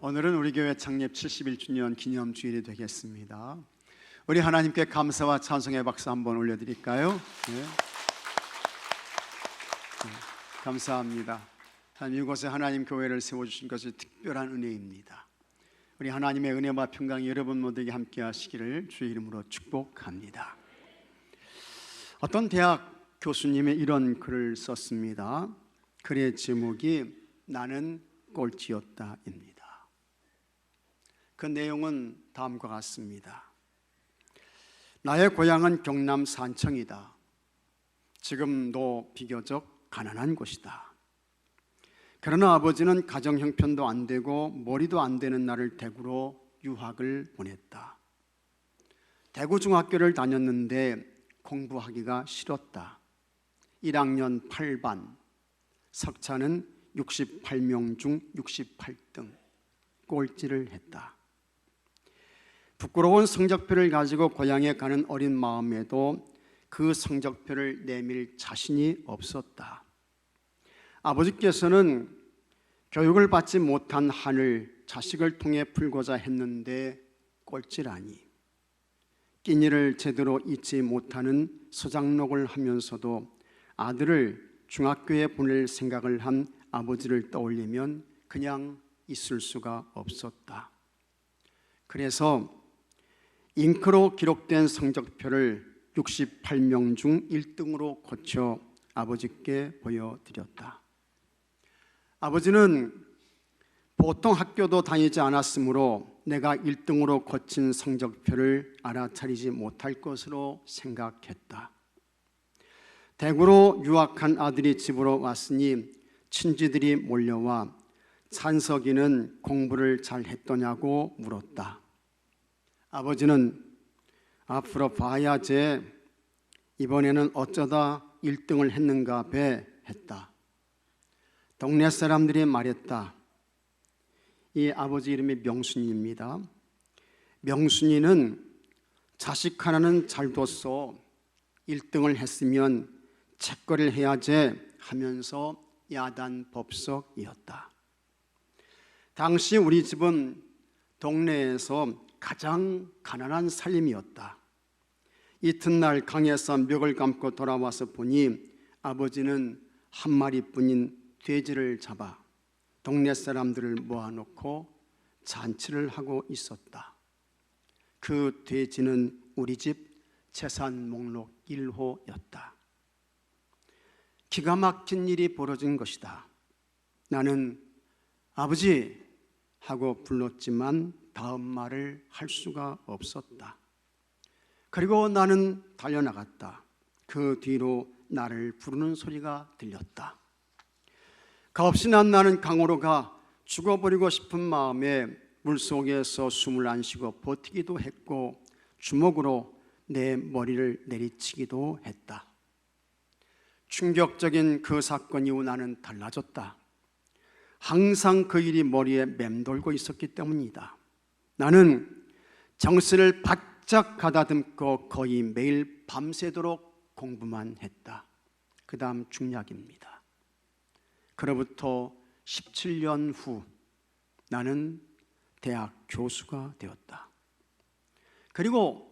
오늘은 우리 교회 창립 71주년 기념주일이 되겠습니다. 우리 하나님께 감사와 찬송의 박수 한번 올려드릴까요? 네. 감사합니다. 이곳에 하나님 교회를 세워주신 것이 특별한 은혜입니다. 우리 하나님의 은혜와 평강이 여러분 모두에게 함께 하시기를 주의 이름으로 축복합니다. 어떤 대학 교수님이 이런 글을 썼습니다. 글의 제목이 나는 꼴찌였다입니다. 그 내용은 다음과 같습니다. 나의 고향은 경남 산청이다. 지금도 비교적 가난한 곳이다. 그러나 아버지는 가정 형편도 안 되고 머리도 안 되는 나를 대구로 유학을 보냈다. 대구 중학교를 다녔는데 공부하기가 싫었다. 1학년 8반, 석차는 68명 중 68등, 꼴찌를 했다. 부끄러운 성적표를 가지고 고향에 가는 어린 마음에도 그 성적표를 내밀 자신이 없었다. 아버지께서는 교육을 받지 못한 한을 자식을 통해 풀고자 했는데 꼴찌라니. 끼니를 제대로 잊지 못하는 소장록을 하면서도 아들을 중학교에 보낼 생각을 한 아버지를 떠올리면 그냥 있을 수가 없었다. 그래서 잉크로 기록된 성적표를 68명 중 1등으로 고쳐 아버지께 보여드렸다. 아버지는 보통 학교도 다니지 않았으므로 내가 1등으로 고친 성적표를 알아차리지 못할 것으로 생각했다. 대구로 유학한 아들이 집으로 왔으니 친지들이 몰려와 찬석이는 공부를 잘 했더냐고 물었다. 아버지는 앞으로 봐야지 이번에는 어쩌다 1등을 했는가 배 했다. 동네 사람들이 말했다. 이 아버지 이름이 명순이입니다. 명순이는 자식 하나는 잘 뒀어. 1등을 했으면 책거리를 해야지 하면서 야단법석이었다. 당시 우리 집은 동네에서 가장 가난한 살림이었다. 이튿날 강에서 멱을 감고 돌아와서 보니 아버지는 한 마리뿐인 돼지를 잡아 동네 사람들을 모아놓고 잔치를 하고 있었다. 그 돼지는 우리 집 재산 목록 1호였다. 기가 막힌 일이 벌어진 것이다. 나는 아버지 하고 불렀지만 다음 말을 할 수가 없었다. 그리고 나는 달려나갔다. 그 뒤로 나를 부르는 소리가 들렸다. 값없이 난 나는 강으로 가 죽어버리고 싶은 마음에 물속에서 숨을 안 쉬고 버티기도 했고 주먹으로 내 머리를 내리치기도 했다. 충격적인 그 사건 이후 나는 달라졌다. 항상 그 일이 머리에 맴돌고 있었기 때문이다. 나는 정신을 바짝 가다듬고 거의 매일 밤새도록 공부만 했다. 그 다음 중략입니다. 그로부터 17년 후 나는 대학 교수가 되었다. 그리고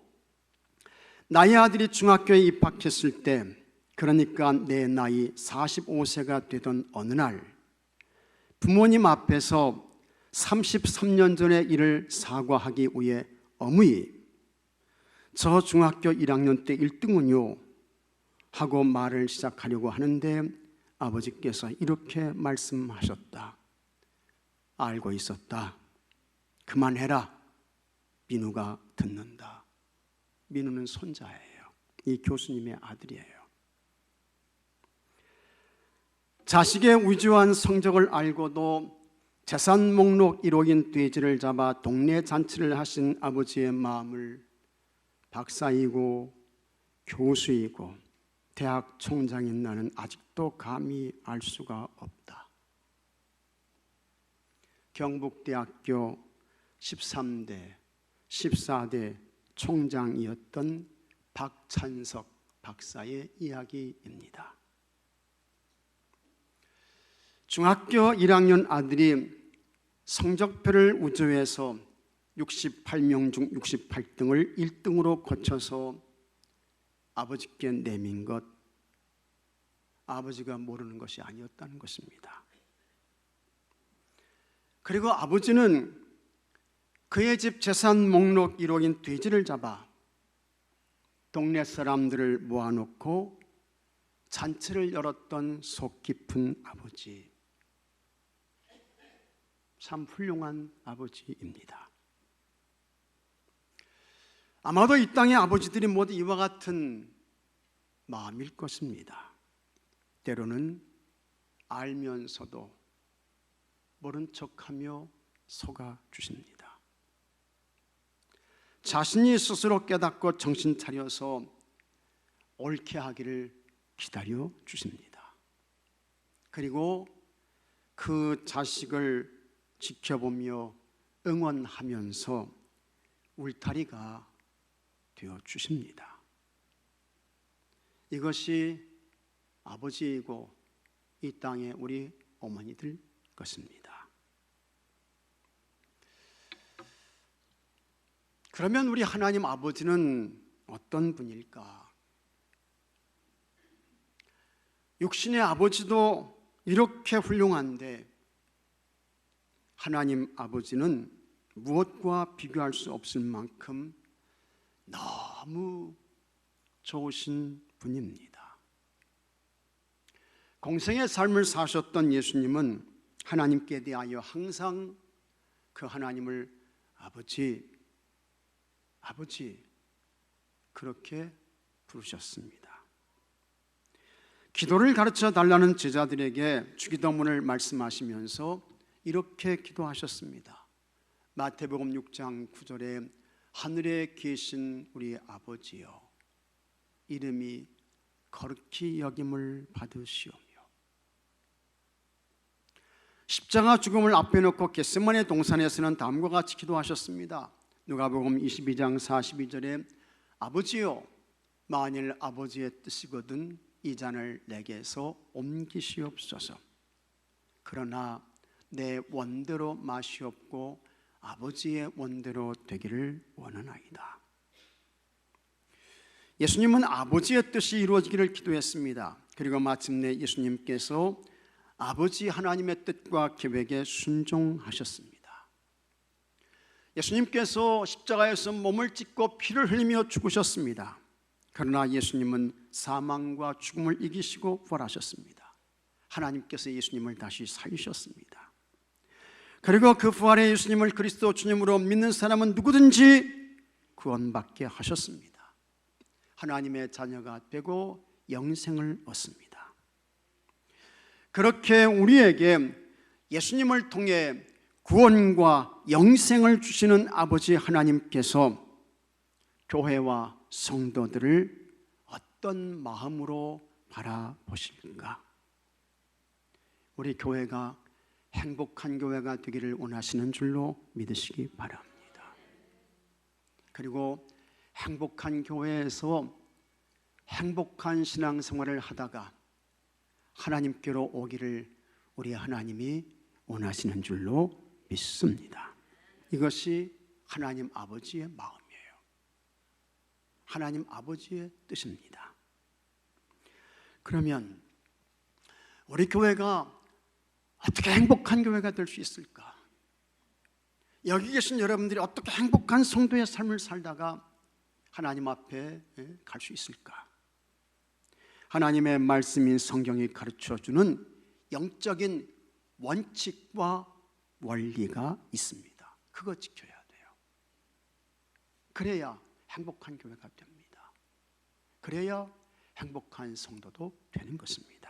나의 아들이 중학교에 입학했을 때, 그러니까 내 나이 45세가 되던 어느 날 부모님 앞에서 33년 전의 일을 사과하기 위해 어머니, 저 중학교 1학년 때 1등은요 하고 말을 시작하려고 하는데 아버지께서 이렇게 말씀하셨다. 알고 있었다. 그만해라. 민우가 듣는다. 민우는 손자예요. 이 교수님의 아들이에요. 자식의 위조한 성적을 알고도 재산 목록 1호인 돼지를 잡아 동네 잔치를 하신 아버지의 마음을 박사이고 교수이고 대학 총장인 나는 아직도 감히 알 수가 없다. 경북대학교 13대, 14대 총장이었던 박찬석 박사의 이야기입니다. 중학교 1학년 아들이 성적표를 우주에서 68명 중 68등을 1등으로 거쳐서 아버지께 내민 것, 아버지가 모르는 것이 아니었다는 것입니다. 그리고 아버지는 그의 집 재산 목록 1호인 돼지를 잡아 동네 사람들을 모아놓고 잔치를 열었던 속 깊은 아버지, 참 훌륭한 아버지입니다. 아마도 이 땅의 아버지들이 모두 이와 같은 마음일 것입니다. 때로는 알면서도 모른 척하며 속아 주십니다. 자신이 스스로 깨닫고 정신 차려서 옳게 하기를 기다려 주십니다. 그리고 그 자식을 지켜보며 응원하면서 울타리가 되어 주십니다. 이것이 아버지이고 이 땅의 우리 어머니들 것입니다. 그러면 우리 하나님 아버지는 어떤 분일까? 육신의 아버지도 이렇게 훌륭한데 하나님 아버지는 무엇과 비교할 수 없을 만큼 너무 좋으신 분입니다. 공생의 삶을 사셨던 예수님은 하나님께 대하여 항상 그 하나님을 아버지, 아버지 그렇게 부르셨습니다. 기도를 가르쳐 달라는 제자들에게 주기도문을 말씀하시면서 이렇게 기도하셨습니다. 마태복음 6장 9절에 하늘에 계신 우리 아버지여, 이름이 거룩히 여김을 받으시오며. 십자가 죽음을 앞에 놓고 겟세마네 동산에서는 다음과 같이 기도하셨습니다. 누가복음 22장 42절에 아버지여, 만일 아버지의 뜻이거든 이 잔을 내게서 옮기시옵소서. 그러나 내 원대로 마시옵고 아버지의 원대로 되기를 원하나이다. 예수님은 아버지의 뜻이 이루어지기를 기도했습니다. 그리고 마침내 예수님께서 아버지 하나님의 뜻과 계획에 순종하셨습니다. 예수님께서 십자가에서 몸을 찢고 피를 흘리며 죽으셨습니다. 그러나 예수님은 사망과 죽음을 이기시고 부활하셨습니다. 하나님께서 예수님을 다시 살리셨습니다. 그리고 그 부활의 예수님을 그리스도 주님으로 믿는 사람은 누구든지 구원받게 하셨습니다. 하나님의 자녀가 되고 영생을 얻습니다. 그렇게 우리에게 예수님을 통해 구원과 영생을 주시는 아버지 하나님께서 교회와 성도들을 어떤 마음으로 바라보실까? 우리 교회가 행복한 교회가 되기를 원하시는 줄로 믿으시기 바랍니다. 그리고 행복한 교회에서 행복한 신앙생활을 하다가 하나님께로 오기를 우리 하나님이 원하시는 줄로 믿습니다. 이것이 하나님 아버지의 마음이에요. 하나님 아버지의 뜻입니다. 그러면 우리 교회가 어떻게 행복한 교회가 될 수 있을까? 여기 계신 여러분들이 어떻게 행복한 성도의 삶을 살다가 하나님 앞에 갈 수 있을까? 하나님의 말씀인 성경이 가르쳐주는 영적인 원칙과 원리가 있습니다. 그거 지켜야 돼요. 그래야 행복한 교회가 됩니다. 그래야 행복한 성도도 되는 것입니다.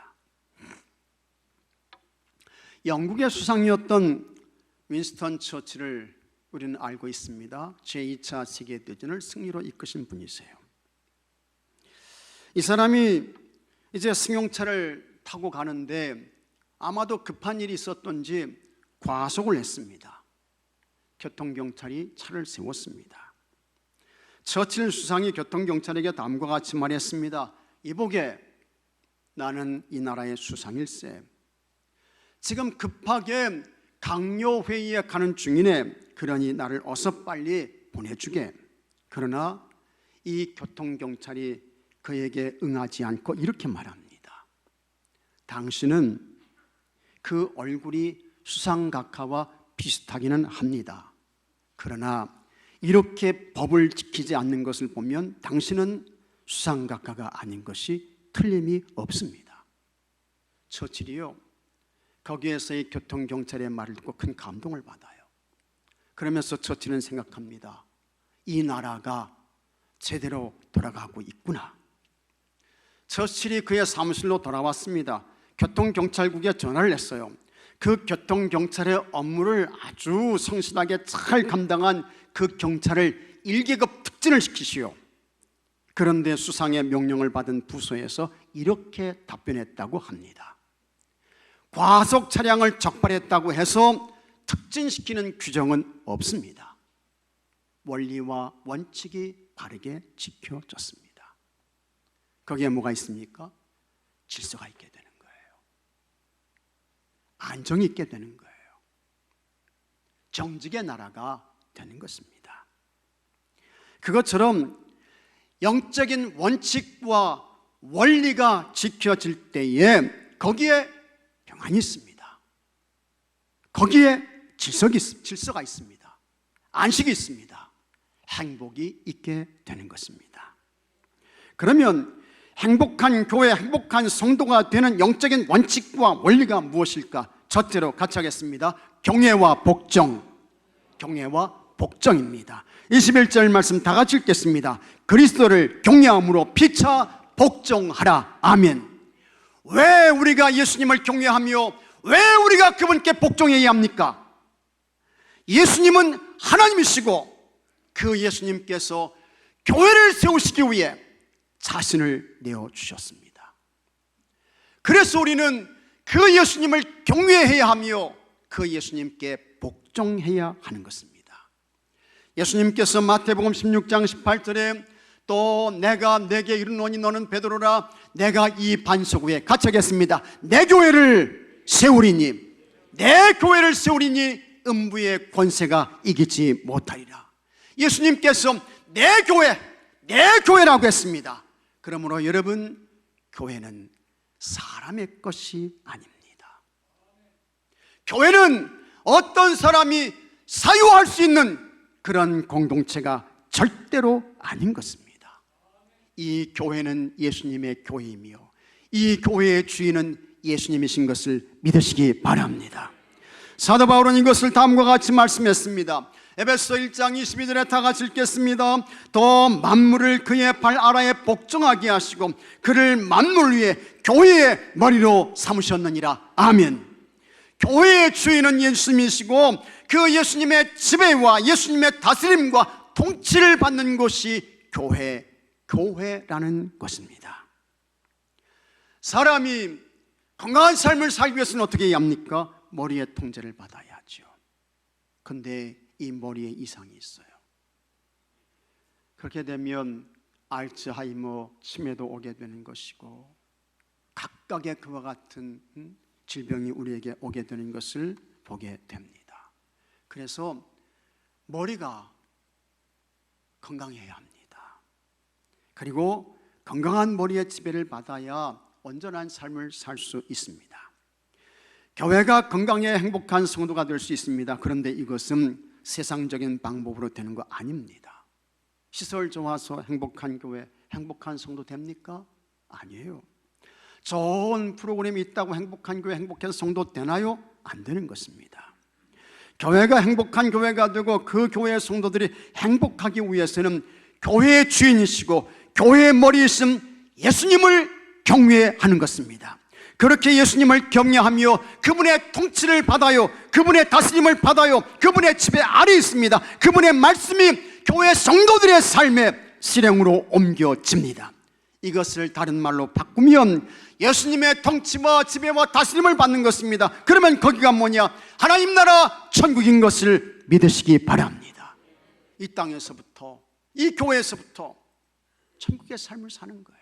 영국의 수상이었던 윈스턴 처칠을 우리는 알고 있습니다. 제2차 세계대전을 승리로 이끄신 분이세요. 이 사람이 이제 승용차를 타고 가는데 아마도 급한 일이 있었던지 과속을 했습니다. 교통경찰이 차를 세웠습니다. 처칠 수상이 교통경찰에게 다음과 같이 말했습니다. 이보게, 나는 이 나라의 수상일세. 지금 급하게 강요회의에 가는 중이네. 그러니 나를 어서 빨리 보내주게. 그러나 이 교통경찰이 그에게 응하지 않고 이렇게 말합니다. 당신은 그 얼굴이 수상각하와 비슷하기는 합니다. 그러나 이렇게 법을 지키지 않는 것을 보면 당신은 수상각하가 아닌 것이 틀림이 없습니다. 처칠이요, 거기에서의 교통경찰의 말을 듣고 큰 감동을 받아요. 그러면서 처칠은 생각합니다. 이 나라가 제대로 돌아가고 있구나. 처칠이 그의 사무실로 돌아왔습니다. 교통경찰국에 전화를 했어요. 그 교통경찰의 업무를 아주 성실하게 잘 감당한 그 경찰을 1계급 특진을 시키시오. 그런데 수상의 명령을 받은 부서에서 이렇게 답변했다고 합니다. 과속 차량을 적발했다고 해서 특진시키는 규정은 없습니다. 원리와 원칙이 바르게 지켜졌습니다. 거기에 뭐가 있습니까? 질서가 있게 되는 거예요. 안정이 있게 되는 거예요. 정직의 나라가 되는 것입니다. 그것처럼 영적인 원칙과 원리가 지켜질 때에 거기에 평안이 있습니다. 거기에 질서가 있습니다. 안식이 있습니다. 행복이 있게 되는 것입니다. 그러면 행복한 교회, 행복한 성도가 되는 영적인 원칙과 원리가 무엇일까? 첫째로 같이 하겠습니다. 경외와 복종. 경외와 복종입니다. 21절 말씀 다 같이 읽겠습니다. 그리스도를 경외함으로 피차 복종하라. 아멘. 왜 우리가 예수님을 경외하며 왜 우리가 그분께 복종해야 합니까? 예수님은 하나님이시고 그 예수님께서 교회를 세우시기 위해 자신을 내어주셨습니다. 그래서 우리는 그 예수님을 경외해야 하며 그 예수님께 복종해야 하는 것입니다. 예수님께서 마태복음 16장 18절에 또 내가 내게 이르노니 너는 베드로라. 내가 이 반석 위에 같이 하겠습니다. 내 교회를 세우리니 내 교회를 세우리니 음부의 권세가 이기지 못하리라. 예수님께서 내 교회라고 했습니다. 그러므로 여러분, 교회는 사람의 것이 아닙니다. 교회는 어떤 사람이 사유할 수 있는 그런 공동체가 절대로 아닌 것입니다. 이 교회는 예수님의 교회이며 이 교회의 주인은 예수님이신 것을 믿으시기 바랍니다. 사도 바울은 이것을 다음과 같이 말씀했습니다. 에베소 1장 22절에 다 같이 읽겠습니다. 또 만물을 그의 발 아래에 복종하게 하시고 그를 만물 위에 교회의 머리로 삼으셨느니라. 아멘. 교회의 주인은 예수님이시고 그 예수님의 지배와 예수님의 다스림과 통치를 받는 곳이 교회라는 것입니다. 사람이 건강한 삶을 살기 위해서는 어떻게 해야 합니까? 머리의 통제를 받아야 하죠. 그런데 이 머리에 이상이 있어요. 그렇게 되면 알츠하이머 치매도 오게 되는 것이고 각각의 그와 같은 질병이 우리에게 오게 되는 것을 보게 됩니다. 그래서 머리가 건강해야 합니다. 그리고 건강한 머리의 지배를 받아야 온전한 삶을 살 수 있습니다. 교회가 건강해 행복한 성도가 될 수 있습니다. 그런데 이것은 세상적인 방법으로 되는 거 아닙니다. 시설 좋아서 행복한 교회, 행복한 성도 됩니까? 아니에요. 좋은 프로그램이 있다고 행복한 교회, 행복한 성도 되나요? 안 되는 것입니다. 교회가 행복한 교회가 되고 그 교회의 성도들이 행복하기 위해서는 교회의 주인이시고 교회의 머리이신 예수님을 경외하는 것입니다. 그렇게 예수님을 경외하며 그분의 통치를 받아요. 그분의 다스림을 받아요. 그분의 지배 아래 있습니다. 그분의 말씀이 교회 성도들의 삶의 실행으로 옮겨집니다. 이것을 다른 말로 바꾸면 예수님의 통치와 지배와 다스림을 받는 것입니다. 그러면 거기가 뭐냐? 하나님 나라 천국인 것을 믿으시기 바랍니다. 이 땅에서부터, 이 교회에서부터 천국의 삶을 사는 거예요.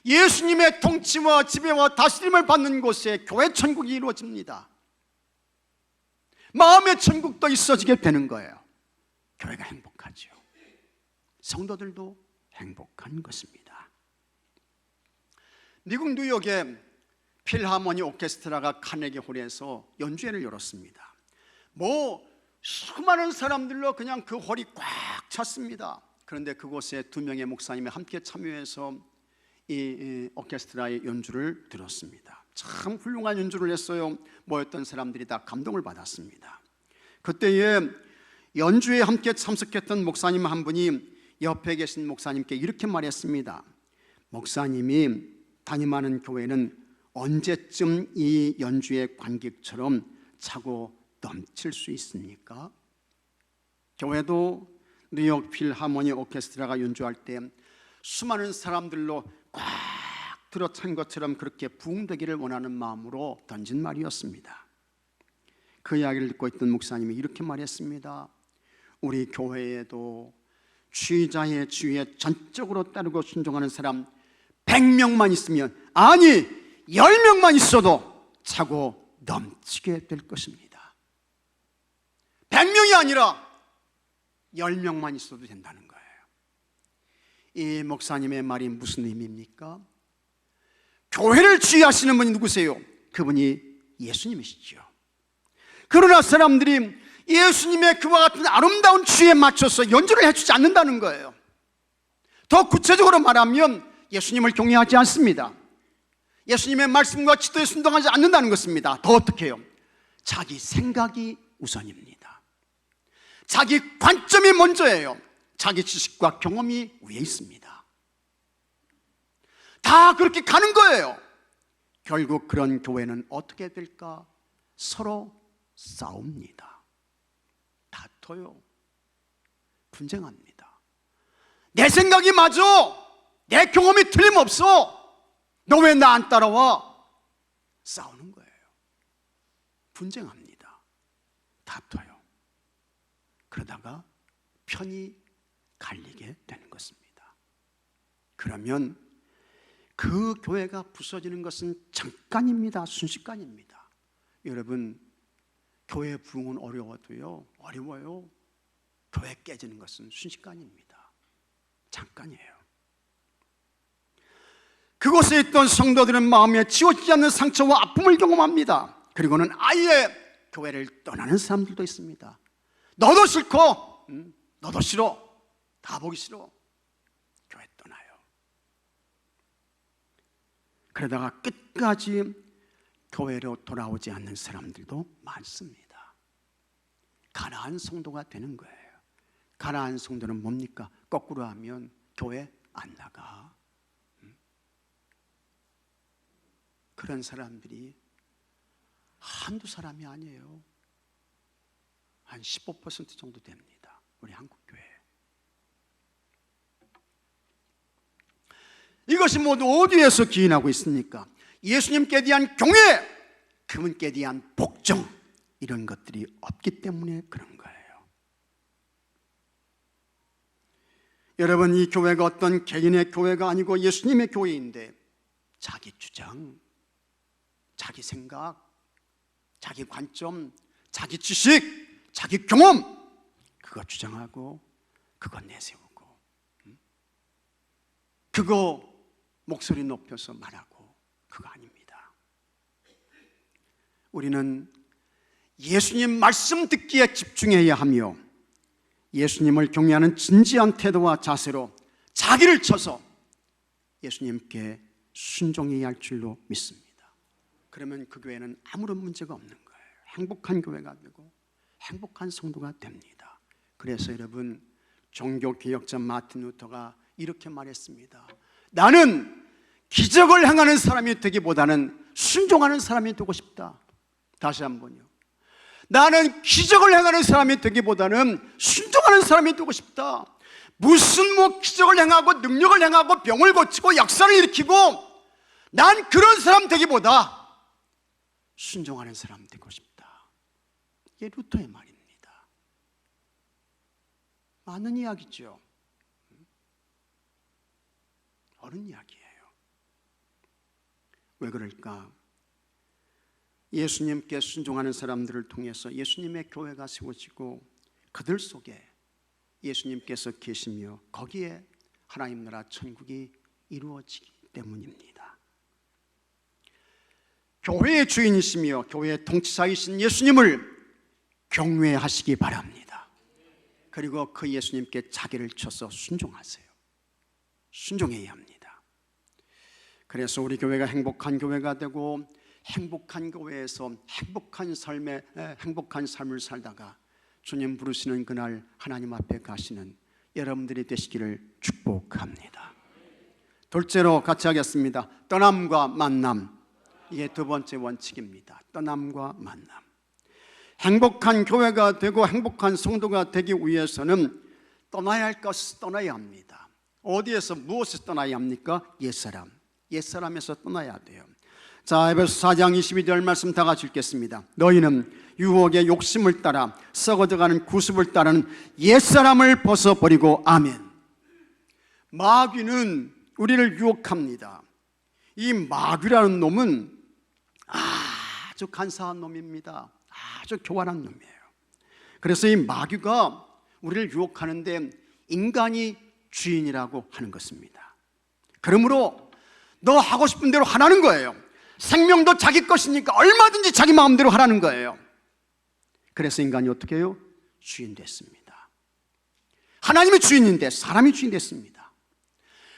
예수님의 통치와 지배와 다스림을 받는 곳에 교회 천국이 이루어집니다. 마음의 천국도 있어지게 되는 거예요. 교회가 행복하죠. 성도들도 행복한 것입니다. 미국 뉴욕에 필하모니 오케스트라가 카네기 홀에서 연주회를 열었습니다. 수많은 사람들로 그냥 그 홀이 꽉 찼습니다. 그런데 그곳에 두 명의 목사님이 함께 참여해서 이 오케스트라의 연주를 들었습니다. 참 훌륭한 연주를 했어요. 모였던 사람들이 다 감동을 받았습니다. 그때에 연주에 함께 참석했던 목사님 한 분이 옆에 계신 목사님께 이렇게 말했습니다. 목사님이 담임하는 교회는 언제쯤 이 연주의 관객처럼 차고 넘칠 수 있습니까? 교회도 뉴욕 필하모니 오케스트라가 연주할 때 수많은 사람들로 꽉 들어찬 것처럼 그렇게 부흥되기를 원하는 마음으로 던진 말이었습니다. 그 이야기를 듣고 있던 목사님이 이렇게 말했습니다. 우리 교회에도 주의자의 주의에 전적으로 따르고 순종하는 사람 100명만 있으면, 아니 10명만 있어도 차고 넘치게 될 것입니다. 100명이 아니라 10명만 있어도 된다는 거예요. 이 목사님의 말이 무슨 의미입니까? 교회를 주의하시는 분이 누구세요? 그분이 예수님이시죠. 그러나 사람들이 예수님의 그와 같은 아름다운 주의에 맞춰서 연주를 해주지 않는다는 거예요. 더 구체적으로 말하면 예수님을 경외하지 않습니다. 예수님의 말씀과 지도에 순종하지 않는다는 것입니다. 더 어떻게 해요? 자기 생각이 우선입니다. 자기 관점이 먼저예요. 자기 지식과 경험이 위에 있습니다. 다 그렇게 가는 거예요. 결국 그런 교회는 어떻게 될까? 서로 싸웁니다. 다퉈요. 분쟁합니다. 내 생각이 맞아. 내 경험이 틀림없어. 너 왜 나 안 따라와? 싸우는 거예요. 분쟁합니다. 다퉈요. 그러다가 편이 갈리게 되는 것입니다. 그러면 그 교회가 부서지는 것은 잠깐입니다. 순식간입니다. 여러분, 교회 부흥은 어려워요. 교회 깨지는 것은 순식간입니다. 잠깐이에요. 그곳에 있던 성도들은 마음에 지워지지 않는 상처와 아픔을 경험합니다. 그리고는 아예 교회를 떠나는 사람들도 있습니다. 너도 싫고, 너도 싫어, 다 보기 싫어, 교회 떠나요. 그러다가 끝까지 교회로 돌아오지 않는 사람들도 많습니다. 가난한 성도가 되는 거예요. 가난한 성도는 뭡니까? 거꾸로 하면 교회 안 나가. 그런 사람들이 한두 사람이 아니에요. 한 15% 정도 됩니다. 우리 한국교회. 이것이 모두 어디에서 기인하고 있습니까? 예수님께 대한 경외, 그분께 대한 복종, 이런 것들이 없기 때문에 그런 거예요. 여러분, 이 교회가 어떤 개인의 교회가 아니고 예수님의 교회인데 자기 주장, 자기 생각, 자기 관점, 자기 지식, 자기 경험, 그거 주장하고 그거 내세우고 그거 목소리 높여서 말하고, 그거 아닙니다. 우리는 예수님 말씀 듣기에 집중해야 하며 예수님을 경외하는 진지한 태도와 자세로 자기를 쳐서 예수님께 순종해야 할 줄로 믿습니다. 그러면 그 교회는 아무런 문제가 없는 거예요. 행복한 교회가 되고 행복한 성도가 됩니다. 그래서 여러분, 종교개혁자 마틴 루터가 이렇게 말했습니다. 나는 기적을 행하는 사람이 되기보다는 순종하는 사람이 되고 싶다. 다시 한번요. 나는 기적을 행하는 사람이 되기보다는 순종하는 사람이 되고 싶다. 무슨 기적을 행하고 능력을 행하고 병을 고치고 역사를 일으키고, 난 그런 사람 되기보다 순종하는 사람 되고 싶다. 이게 루터의 말입니다. 많은 이야기죠. 어른 이야기예요. 왜 그럴까? 예수님께 순종하는 사람들을 통해서 예수님의 교회가 세워지고 그들 속에 예수님께서 계시며 거기에 하나님 나라 천국이 이루어지기 때문입니다. 교회의 주인이시며 교회의 통치자이신 예수님을 경외하시기 바랍니다. 그리고 그 예수님께 자기를 쳐서 순종하세요. 순종해야 합니다. 그래서 우리 교회가 행복한 교회가 되고 행복한 교회에서 행복한 삶을 살다가 주님 부르시는 그날 하나님 앞에 가시는 여러분들이 되시기를 축복합니다. 둘째로 같이 하겠습니다. 떠남과 만남. 이게 두 번째 원칙입니다. 떠남과 만남. 행복한 교회가 되고 행복한 성도가 되기 위해서는 떠나야 할 것을 떠나야 합니다. 어디에서 무엇에서 떠나야 합니까? 옛사람. 옛사람에서 떠나야 돼요. 자, 에베소 4장 22절 말씀 다 같이 읽겠습니다. 너희는 유혹의 욕심을 따라 썩어져가는 구습을 따르는 옛사람을 벗어버리고. 아멘. 마귀는 우리를 유혹합니다. 이 마귀라는 놈은 아주 간사한 놈입니다. 아주 교활한 놈이에요. 그래서 이 마귀가 우리를 유혹하는데 인간이 주인이라고 하는 것입니다. 그러므로 너 하고 싶은 대로 하라는 거예요. 생명도 자기 것이니까 얼마든지 자기 마음대로 하라는 거예요. 그래서 인간이 어떻게 해요? 주인 됐습니다. 하나님이 주인인데 사람이 주인 됐습니다.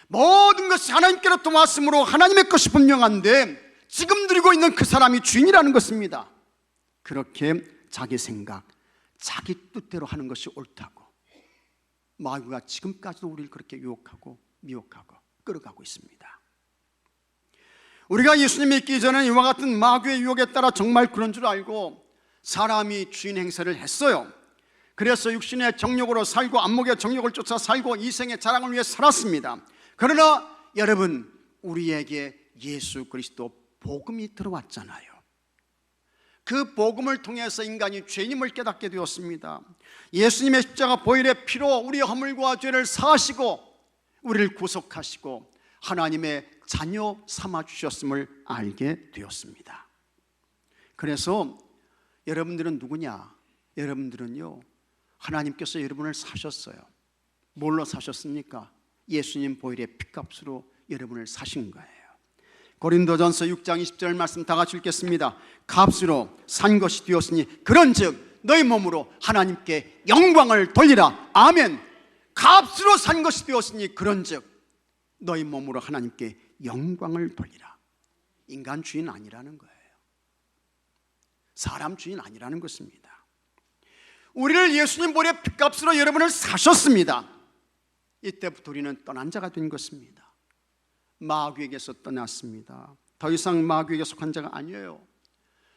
모든 것이 하나님께로부터 왔으므로 하나님의 것이 분명한데 지금 누리고 있는 그 사람이 주인이라는 것입니다. 그렇게 자기 생각, 자기 뜻대로 하는 것이 옳다고 마귀가 지금까지도 우리를 그렇게 유혹하고 미혹하고 끌어가고 있습니다. 우리가 예수님 믿기 전에 이와 같은 마귀의 유혹에 따라 정말 그런 줄 알고 사람이 주인 행세를 했어요. 그래서 육신의 정욕으로 살고 안목의 정욕을 쫓아 살고 이생의 자랑을 위해 살았습니다. 그러나 여러분, 우리에게 예수 그리스도 복음이 들어왔잖아요. 그 복음을 통해서 인간이 죄인임을 깨닫게 되었습니다. 예수님의 십자가 보혈의 피로 우리의 허물과 죄를 사하시고 우리를 구속하시고 하나님의 자녀 삼아주셨음을 알게 되었습니다. 그래서 여러분들은 누구냐? 여러분들은요, 하나님께서 여러분을 사셨어요. 뭘로 사셨습니까? 예수님 보혈의 피값으로 여러분을 사신 거예요. 고린도전서 6장 20절 말씀 다 같이 읽겠습니다. 값으로 산 것이 되었으니 그런즉 너희 몸으로 하나님께 영광을 돌리라. 아멘. 값으로 산 것이 되었으니 그런즉 너희 몸으로 하나님께 영광을 돌리라. 인간 주인 아니라는 거예요. 사람 주인 아니라는 것입니다. 우리를 예수님 보혈의 피값으로 여러분을 사셨습니다. 이때부터 우리는 떠난 자가 된 것입니다. 마귀에게서 떠났습니다. 더 이상 마귀에게 속한 자가 아니에요.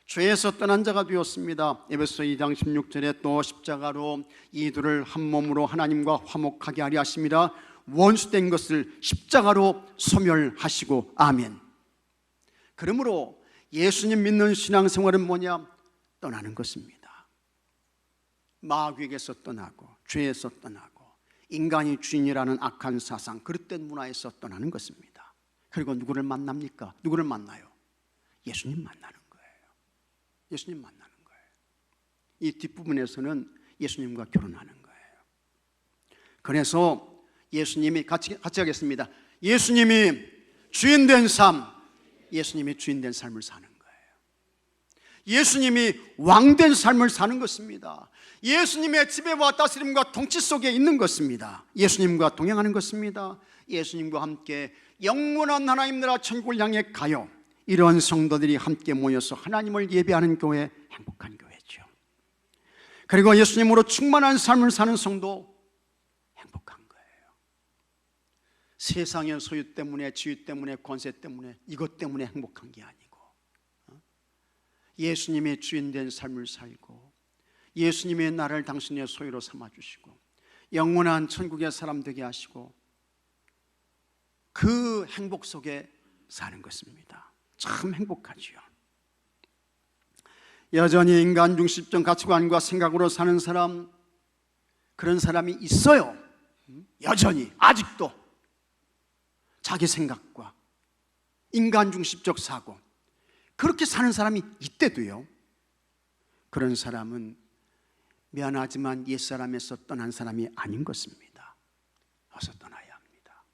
죄에서 떠난 자가 되었습니다. 에베소 2장 16절에 또 십자가로 이들을 한 몸으로 하나님과 화목하게 하려 하심이라. 원수된 것을 십자가로 소멸하시고. 아멘. 그러므로 예수님 믿는 신앙생활은 뭐냐? 떠나는 것입니다. 마귀에게서 떠나고 죄에서 떠나고 인간이 주인이라는 악한 사상, 그릇된 문화에서 떠나는 것입니다. 그리고 누구를 만납니까? 누구를 만나요? 예수님 만나는 거예요. 예수님 만나는 거예요. 이 뒷부분에서는 예수님과 결혼하는 거예요. 그래서 예수님이 같이 하겠습니다. 예수님이 주인된 삶, 예수님이 주인된 삶을 사는 거예요. 예수님이 왕된 삶을 사는 것입니다. 예수님의 지배와 다스림과 통치 속에 있는 것입니다. 예수님과 동행하는 것입니다. 예수님과 함께 영원한 하나님 나라 천국을 향해 가요. 이런 성도들이 함께 모여서 하나님을 예배하는 교회, 행복한 교회죠. 그리고 예수님으로 충만한 삶을 사는 성도, 행복한 거예요. 세상의 소유 때문에, 지위 때문에, 권세 때문에, 이것 때문에 행복한 게 아니고 예수님의 주인된 삶을 살고 예수님의 나를 당신의 소유로 삼아주시고 영원한 천국의 사람 되게 하시고 그 행복 속에 사는 것입니다. 참 행복하지요. 여전히 인간 중심적 가치관과 생각으로 사는 사람, 그런 사람이 있어요. 여전히 아직도 자기 생각과 인간 중심적 사고, 그렇게 사는 사람이 이때도요, 그런 사람은 미안하지만 옛사람에서 떠난 사람이 아닌 것입니다. 어서 떠나야 합니다.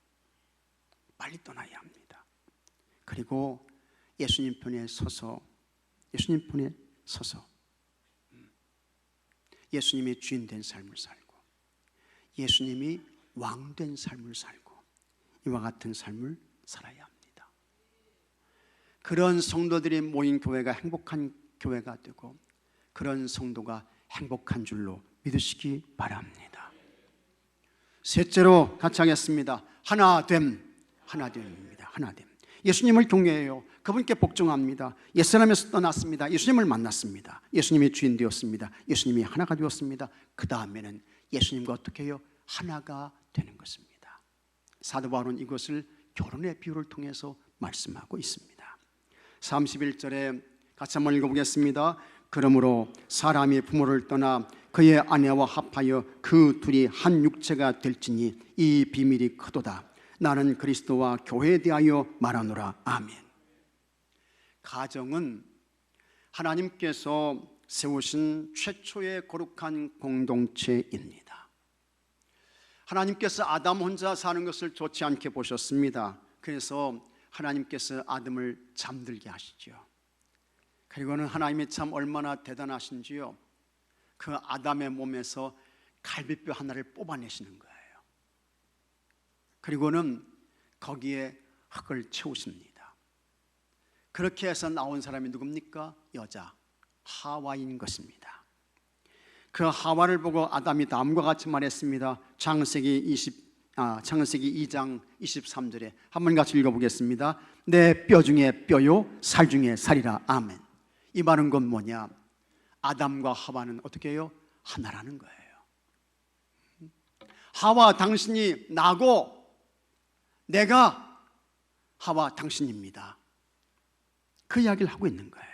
빨리 떠나야 합니다. 그리고 예수님 편에 서서 예수님이 주인 된 삶을 살고 예수님이 왕 된 삶을 살고 이와 같은 삶을 살아야 합니다. 그런 성도들이 모인 교회가 행복한 교회가 되고 그런 성도가 행복한 줄로 믿으시기 바랍니다. 셋째로 같이 하겠습니다. 하나됨입니다. 하나됨. 예수님을 경외해요. 그분께 복종합니다. 옛사람에서 떠났습니다. 예수님을 만났습니다. 예수님이 주인 되었습니다. 예수님이 하나가 되었습니다. 그 다음에는 예수님과 어떻게 해요? 하나가 되는 것입니다. 사도 바울은 이것을 결혼의 비유를 통해서 말씀하고 있습니다. 31절에 같이 한번 읽어보겠습니다. 그러므로 사람이 부모를 떠나 그의 아내와 합하여 그 둘이 한 육체가 될지니 이 비밀이 크도다. 나는 그리스도와 교회에 대하여 말하노라. 아멘. 가정은 하나님께서 세우신 최초의 거룩한 공동체입니다. 하나님께서 아담 혼자 사는 것을 좋지 않게 보셨습니다. 그래서 하나님께서 아담을 잠들게 하시죠. 그리고는 하나님이 참 얼마나 대단하신지요, 그 아담의 몸에서 갈비뼈 하나를 뽑아내시는 거예요. 그리고는 거기에 흙을 채우십니다. 그렇게 해서 나온 사람이 누굽니까? 여자 하와인 것입니다. 그 하와를 보고 아담이 다음과 같이 말했습니다. 창세기 2장 23절에 한번 같이 읽어보겠습니다. 내 뼈 중에 뼈요 살 중에 살이라. 아멘. 이 말은 건 뭐냐? 아담과 하와는 어떻게 해요? 하나라는 거예요. 하와 당신이 나고 내가 하와 당신입니다. 그 이야기를 하고 있는 거예요.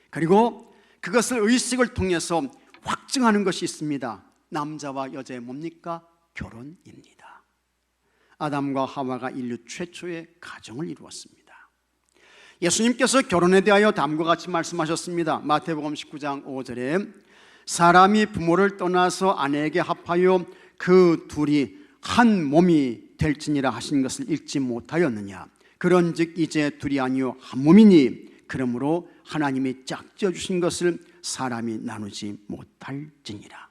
그리고 그것을 의식을 통해서 확증하는 것이 있습니다. 남자와 여자의 뭡니까? 결혼입니다. 아담과 하와가 인류 최초의 가정을 이루었습니다. 예수님께서 결혼에 대하여 다음과 같이 말씀하셨습니다. 마태복음 19장 5절에 사람이 부모를 떠나서 아내에게 합하여 그 둘이 한 몸이 될지니라 하신 것을 읽지 못하였느냐? 그런즉 이제 둘이 아니요 한 몸이니 그러므로 하나님이 짝지어 주신 것을 사람이 나누지 못할지니라.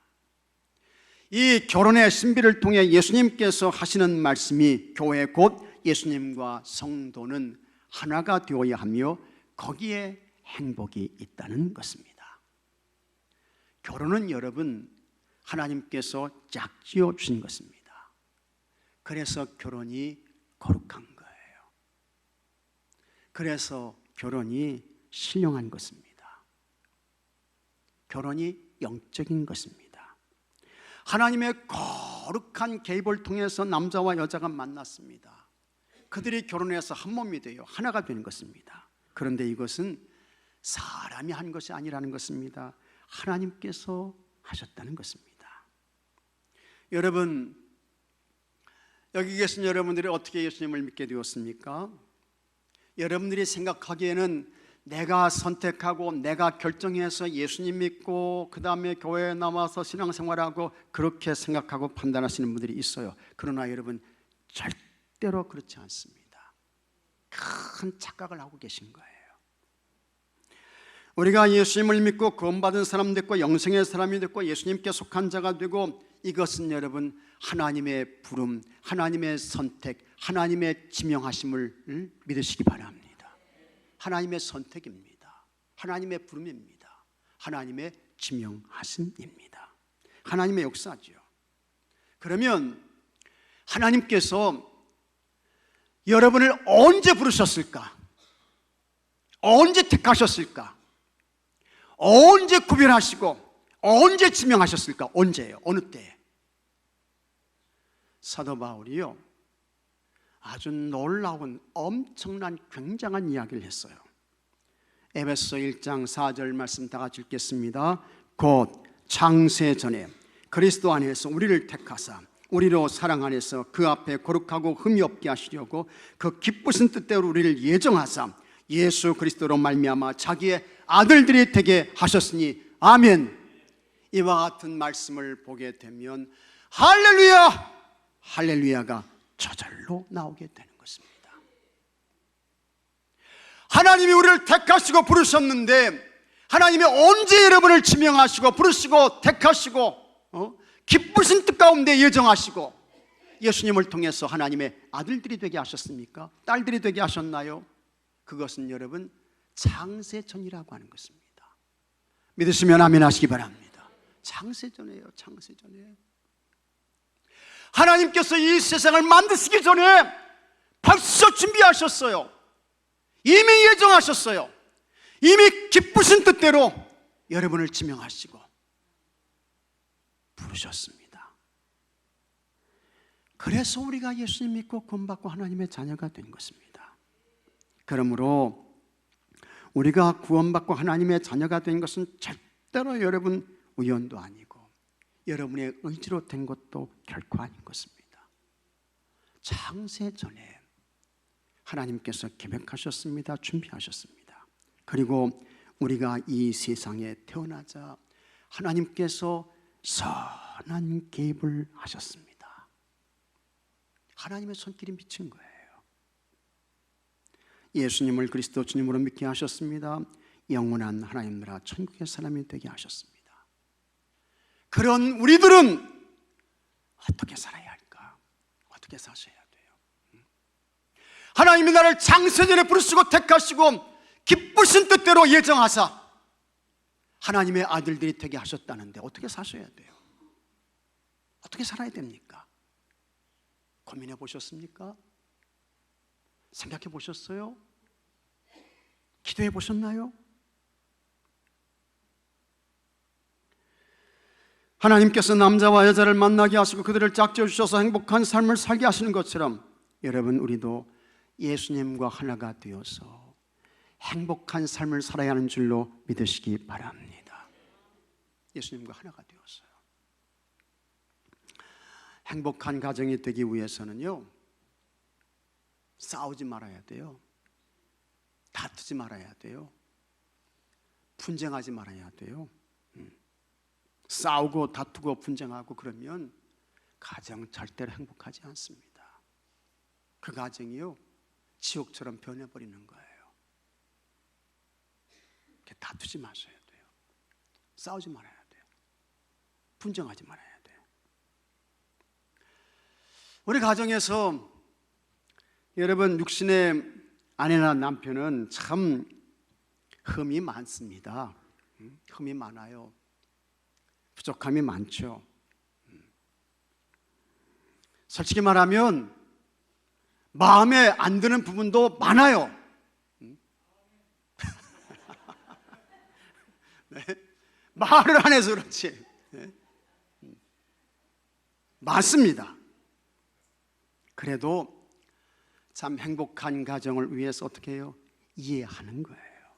이 결혼의 신비를 통해 예수님께서 하시는 말씀이 교회 곧 예수님과 성도는 하나가 되어야 하며 거기에 행복이 있다는 것입니다. 결혼은 여러분 하나님께서 짝지어 주신 것입니다. 그래서 결혼이 거룩한 거예요. 그래서 결혼이 신령한 것입니다. 결혼이 영적인 것입니다. 하나님의 거룩한 개입을 통해서 남자와 여자가 만났습니다. 그들이 결혼해서 한 몸이 되어 하나가 되는 것입니다. 그런데 이것은 사람이 한 것이 아니라는 것입니다. 하나님께서 하셨다는 것입니다. 여러분, 여기 계신 여러분들이 어떻게 예수님을 믿게 되었습니까? 여러분들이 생각하기에는 내가 선택하고 내가 결정해서 예수님 믿고 그 다음에 교회에 나와서 신앙생활하고 그렇게 생각하고 판단하시는 분들이 있어요. 그러나 여러분 절대로 그렇지 않습니다. 큰 착각을 하고 계신 거예요. 우리가 예수님을 믿고 구원받은 사람 됐고 영생의 사람이 됐고 예수님께 속한 자가 되고 이것은 여러분 하나님의 부름, 하나님의 선택, 하나님의 지명하심을 믿으시기 바랍니다. 하나님의 선택입니다. 하나님의 부름입니다. 하나님의 지명하심입니다. 하나님의 역사죠. 그러면 하나님께서 여러분을 언제 부르셨을까? 언제 택하셨을까? 언제 구별하시고 언제 지명하셨을까? 언제예요? 어느 때에? 사도 바울이요 아주 놀라운 엄청난 굉장한 이야기를 했어요. 에베소 1장 4절 말씀 다 같이 읽겠습니다. 곧 창세 전에 그리스도 안에서 우리를 택하사 우리로 사랑 안에서 그 앞에 거룩하고 흠이 없게 하시려고 그 기쁘신 뜻대로 우리를 예정하사 예수 그리스도로 말미암아 자기의 아들들이 되게 하셨으니 아멘. 이와 같은 말씀을 보게 되면 할렐루야, 할렐루야가 저절로 나오게 되는 것입니다. 하나님이 우리를 택하시고 부르셨는데, 하나님이 언제 여러분을 지명하시고 부르시고 택하시고 기쁘신 뜻 가운데 예정하시고 예수님을 통해서 하나님의 아들들이 되게 하셨습니까? 딸들이 되게 하셨나요? 그것은 여러분 창세전이라고 하는 것입니다. 믿으시면 아멘 하시기 바랍니다. 창세전이에요. 창세전이에요. 하나님께서 이 세상을 만드시기 전에 벌써 준비하셨어요. 이미 예정하셨어요. 이미 기쁘신 뜻대로 여러분을 지명하시고 부르셨습니다. 그래서 우리가 예수님 믿고 구원받고 하나님의 자녀가 된 것입니다. 그러므로 우리가 구원받고 하나님의 자녀가 된 것은 절대로 여러분 우연도 아니고 여러분의 의지로 된 것도 결코 아닌 것입니다. 창세 전에 하나님께서 계획하셨습니다. 준비하셨습니다. 그리고 우리가 이 세상에 태어나자 하나님께서 선한 개입을 하셨습니다. 하나님의 손길이 미친 거예요. 예수님을 그리스도 주님으로 믿게 하셨습니다. 영원한 하나님 나라 천국의 사람이 되게 하셨습니다. 그런 우리들은 어떻게 살아야 할까? 어떻게 사셔야 돼요? 하나님이 나를 창세전에 부르시고 택하시고 기쁘신 뜻대로 예정하사 하나님의 아들들이 되게 하셨다는데 어떻게 사셔야 돼요? 어떻게 살아야 됩니까? 고민해 보셨습니까? 생각해 보셨어요? 기도해 보셨나요? 하나님께서 남자와 여자를 만나게 하시고 그들을 짝지어 주셔서 행복한 삶을 살게 하시는 것처럼 여러분 우리도 예수님과 하나가 되어서 행복한 삶을 살아야 하는 줄로 믿으시기 바랍니다. 예수님과 하나가 되었어요. 행복한 가정이 되기 위해서는요, 싸우지 말아야 돼요. 다투지 말아야 돼요. 분쟁하지 말아야 돼요. 싸우고 다투고 분쟁하고 그러면 가정 절대로 행복하지 않습니다. 그 가정이요 지옥처럼 변해버리는 거예요. 다투지 마셔야 돼요. 싸우지 말아야 돼요. 분쟁하지 말아야 돼요. 우리 가정에서 여러분 육신의 아내나 남편은 참 흠이 많습니다. 흠이 많아요. 부족함이 많죠. 솔직히 말하면 마음에 안 드는 부분도 많아요. 네? 말을 안 해서 그렇지. 네? 많습니다. 그래도 참 행복한 가정을 위해서 어떻게 해요? 이해하는 거예요.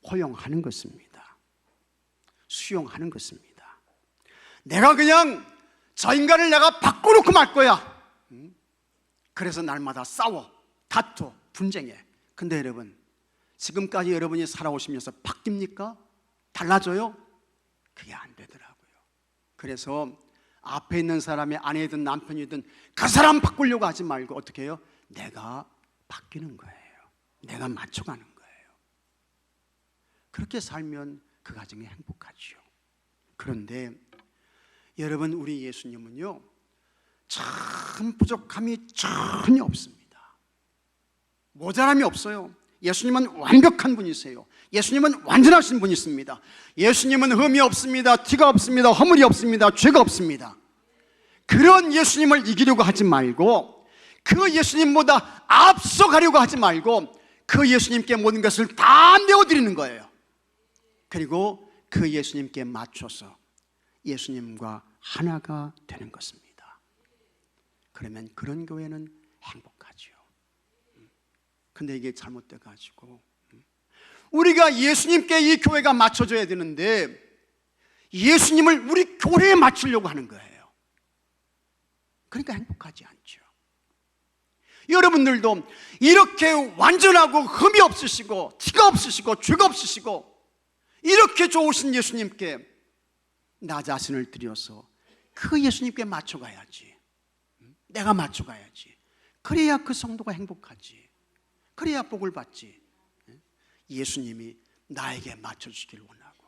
포용하는 것입니다. 수용하는 것입니다. 내가 그냥 저 인간을 내가 바꿔놓고 말 거야. 그래서 날마다 싸워, 다투, 분쟁해. 근데 여러분 지금까지 여러분이 살아오시면서 바뀝니까? 달라져요? 그게 안 되더라고요. 그래서 앞에 있는 사람이 아내든 남편이든 그 사람 바꾸려고 하지 말고 어떻게 해요? 내가 바뀌는 거예요. 내가 맞춰가는 거예요. 그렇게 살면 그 가정이 행복하죠. 그런데 여러분 우리 예수님은요 참 부족함이 전혀 없습니다. 모자람이 없어요. 예수님은 완벽한 분이세요. 예수님은 완전하신 분이십니다. 예수님은 흠이 없습니다. 티가 없습니다. 허물이 없습니다. 죄가 없습니다. 그런 예수님을 이기려고 하지 말고 그 예수님보다 앞서가려고 하지 말고 그 예수님께 모든 것을 다 내어드리는 거예요. 그리고 그 예수님께 맞춰서 예수님과 하나가 되는 것입니다. 그러면 그런 교회는 행복하죠. 근데 이게 잘못돼 가지고 우리가 예수님께 이 교회가 맞춰줘야 되는데 예수님을 우리 교회에 맞추려고 하는 거예요. 그러니까 행복하지 않죠. 여러분들도 이렇게 완전하고 흠이 없으시고 티가 없으시고 죄가 없으시고 이렇게 좋으신 예수님께 나 자신을 드려서 그 예수님께 맞춰가야지. 내가 맞춰가야지. 그래야 그 성도가 행복하지. 그래야 복을 받지. 예수님이 나에게 맞춰주시길 원하고,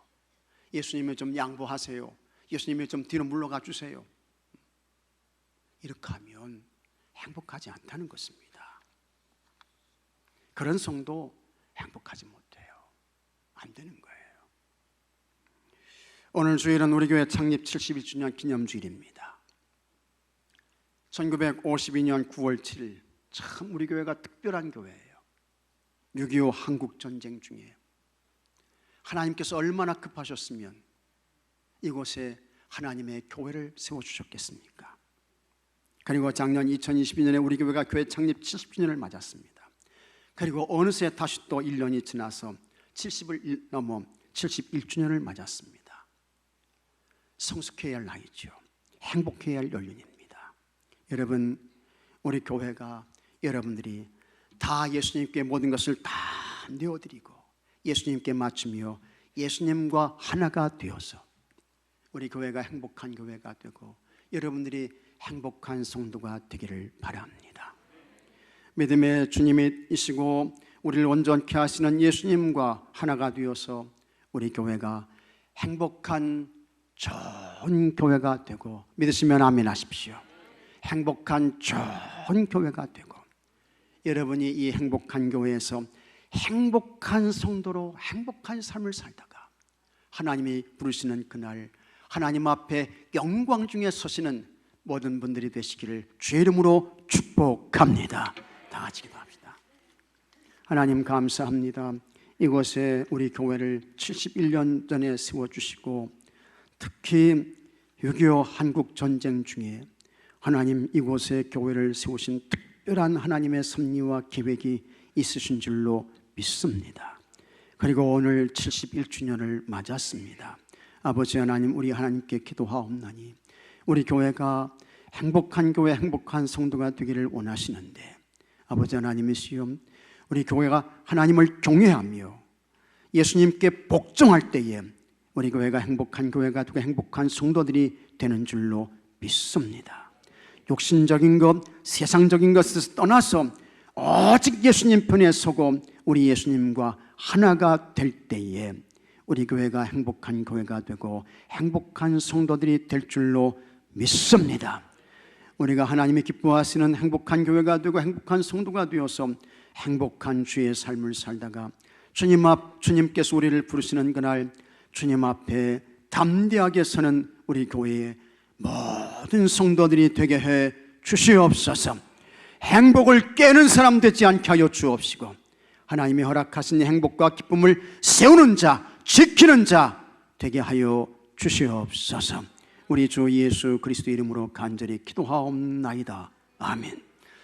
예수님이 좀 양보하세요, 예수님이 좀 뒤로 물러가 주세요, 이렇게 하면 행복하지 않다는 것입니다. 그런 성도 행복하지 못해요. 안 되는 거예요. 오늘 주일은 우리 교회 창립 71주년 기념주일입니다. 1952년 9월 7일 참 우리 교회가 특별한 교회예요. 6.25 한국전쟁 중에 하나님께서 얼마나 급하셨으면 이곳에 하나님의 교회를 세워주셨겠습니까? 그리고 작년 2022년에 우리 교회가 교회 창립 70주년을 맞았습니다. 그리고 어느새 다시 또 1년이 지나서 70을 넘어 71주년을 맞았습니다. 성숙해야 할 나이죠. 행복해야 할 연륜입니다. 여러분, 우리 교회가 여러분들이 다 예수님께 모든 것을 다 내어드리고 예수님께 맞추며 예수님과 하나가 되어서 우리 교회가 행복한 교회가 되고 여러분들이 행복한 성도가 되기를 바랍니다. 믿음의 주님이시고 우리를 온전케 하시는 예수님과 하나가 되어서 우리 교회가 행복한 좋은 교회가 되고, 믿으시면 아멘 하십시오. 행복한 좋은 교회가 되고, 여러분이 이 행복한 교회에서 행복한 성도로 행복한 삶을 살다가 하나님이 부르시는 그날 하나님 앞에 영광 중에 서시는 모든 분들이 되시기를 주의 이름으로 축복합니다. 다 같이 기도합시다. 하나님 감사합니다. 이곳에 우리 교회를 71년 전에 세워주시고 특히 6.25 한국전쟁 중에 하나님 이곳에 교회를 세우신 특별한 하나님의 섭리와 계획이 있으신 줄로 믿습니다. 그리고 오늘 71주년을 맞았습니다. 아버지 하나님, 우리 하나님께 기도하옵나니 우리 교회가 행복한 교회, 행복한 성도가 되기를 원하시는데, 아버지 하나님이시여, 우리 교회가 하나님을 경외하며 예수님께 복종할 때에 우리 교회가 행복한 교회가 되고 행복한 성도들이 되는 줄로 믿습니다. 욕심적인 것, 세상적인 것을 떠나서 오직 예수님 편에 서고 우리 예수님과 하나가 될 때에 우리 교회가 행복한 교회가 되고 행복한 성도들이 될 줄로 믿습니다. 우리가 하나님이 기뻐하시는 행복한 교회가 되고 행복한 성도가 되어서 행복한 주의 삶을 살다가 주님께서 우리를 부르시는 그날 주님 앞에 담대하게 서는 우리 교회의 모든 성도들이 되게 해 주시옵소서. 행복을 깨는 사람 되지 않게 하여 주옵시고 하나님이 허락하신 행복과 기쁨을 세우는 자, 지키는 자 되게 하여 주시옵소서. 우리 주 예수 그리스도 이름으로 간절히 기도하옵나이다. 아멘.